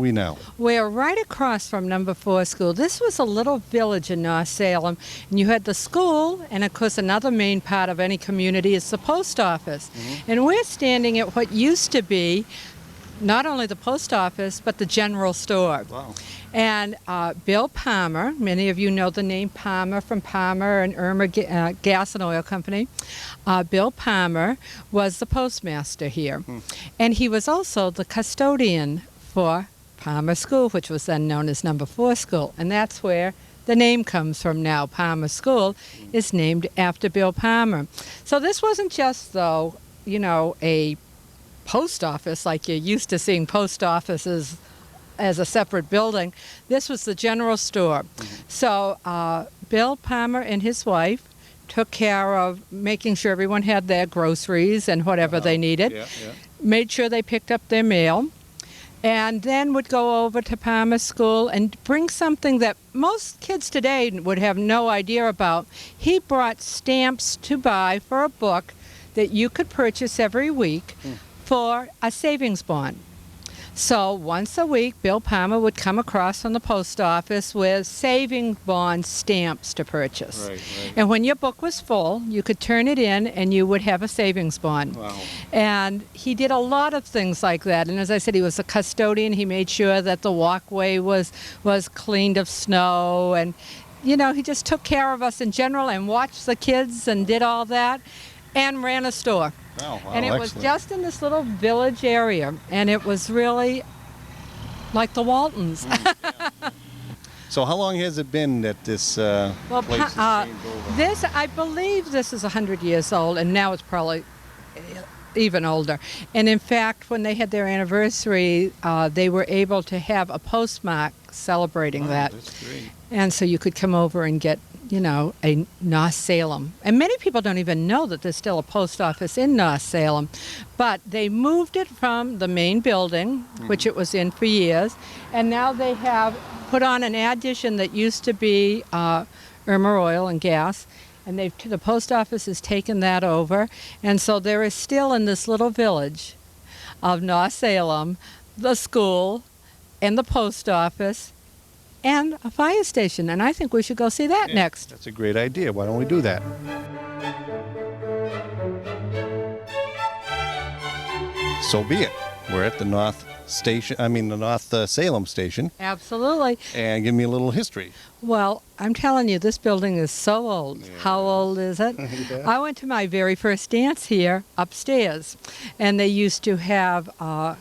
we now? We're right across from number 4 school. This was a little village in North Salem, and you had the school, and of course another main part of any community is the post office. And we're standing at what used to be not only the post office, but the general store. Wow. And Bill Palmer, many of you know the name Palmer from Palmer and Irma Gas and Oil Company. Bill Palmer was the postmaster here. And he was also the custodian for Palmer School, which was then known as number 4 school. And that's where the name comes from now. Palmer School is named after Bill Palmer. So this wasn't just, though, you know, a post office like you're used to seeing post offices as a separate building. This was the general store. So Bill Palmer and his wife took care of making sure everyone had their groceries and whatever they needed, made sure they picked up their mail, and then would go over to Palmer School and bring something that most kids today would have no idea about. He brought stamps to buy for a book that you could purchase every week for a savings bond. So once a week, Bill Palmer would come across from the post office with savings bond stamps to purchase. And when your book was full, you could turn it in and you would have a savings bond. And he did a lot of things like that. And as I said, he was a custodian. He made sure that the walkway was cleaned of snow. And, you know, he just took care of us in general and watched the kids and did all that and ran a store. And it was just in this little village area, and it was really like the Waltons. So how long has it been that this place has changed over? I believe this is 100 years old, and now it's probably even older. And in fact, when they had their anniversary, they were able to have a postmark celebrating that. That's great. And so you could come over and get, you know, a North Salem. And many people don't even know that there's still a post office in North Salem. But they moved it from the main building, which it was in for years, and now they have put on an addition that used to be Irma Oil and Gas, and the post office has taken that over. And so there is still in this little village of North Salem the school and the post office and a fire station, and I think we should go see that next. That's a great idea. Why don't we do that? So be it. We're at the North Salem Station. Absolutely. And give me a little history. Well, I'm telling you, this building is so old. Yeah. How old is it? I went to my very first dance here upstairs, and they used to have a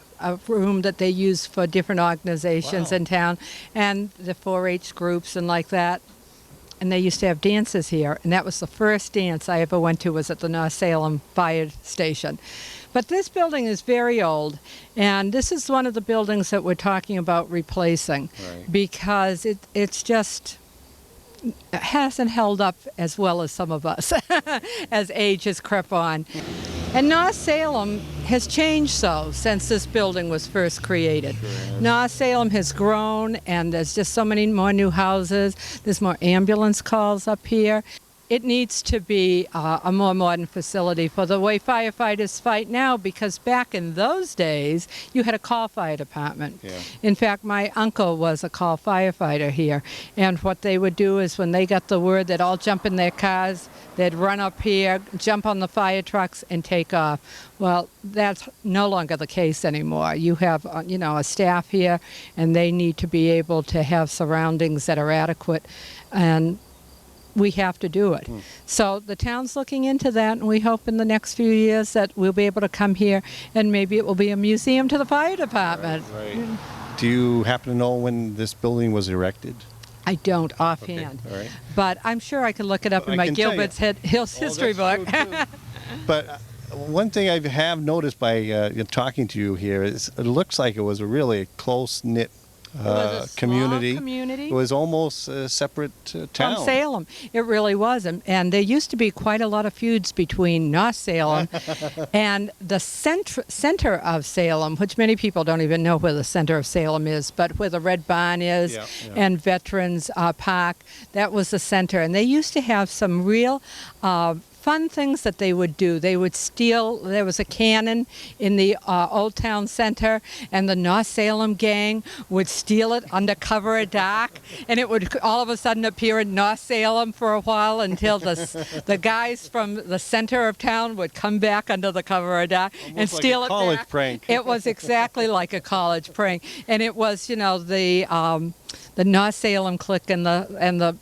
room that they used for different organizations in town, and the 4-H groups and like that. And they used to have dances here, and that was the first dance I ever went to, was at the North Salem Fire Station. But this building is very old, and this is one of the buildings that we're talking about replacing, because it's just hasn't held up as well as some of us as age has crept on. And North Salem has changed since this building was first created. North Salem has grown, and there's just so many more new houses. There's more ambulance calls up here. It needs to be a more modern facility for the way firefighters fight now, because back in those days, you had a call fire department. In fact, my uncle was a call firefighter here, and what they would do is when they got the word, they'd all jump in their cars, they'd run up here, jump on the fire trucks, and take off. Well, that's no longer the case anymore. You have, a staff here, and they need to be able to have surroundings that are adequate, and we have to do it. So the town's looking into that, and we hope in the next few years that we'll be able to come here, and maybe it will be a museum to the fire department. Do you happen to know when this building was erected? I don't offhand, but I'm sure I can look it up in my Gilbert's Hills history book. But one thing I have noticed by talking to you here is it looks like it was a really close-knit community. It was almost a separate town. From Salem. It really was. And there used to be quite a lot of feuds between North Salem and the center of Salem, which many people don't even know where the center of Salem is, but where the Red Barn is and Veterans Park, that was the center. And they used to have some real fun things that they would do. They would steal, there was a cannon in the Old Town Center, and the North Salem gang would steal it under cover of dark, and it would all of a sudden appear in North Salem for a while until the guys from the center of town would come back under the cover of dark and steal like a it college back. prank. It was exactly like a college prank, and it was, you know, the North Salem clique and the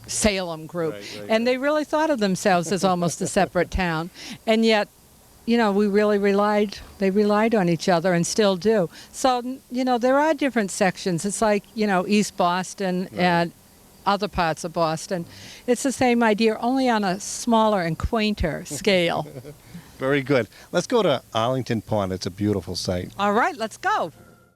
Salem group, right. and they really thought of themselves as almost a separate town, and yet, you know, they relied on each other and still do. So, you know, there are different sections. It's like, you know, East Boston and other parts of Boston. It's the same idea, only on a smaller and quainter scale. Very good. Let's go to Arlington Pond. It's a beautiful site. All right, let's go.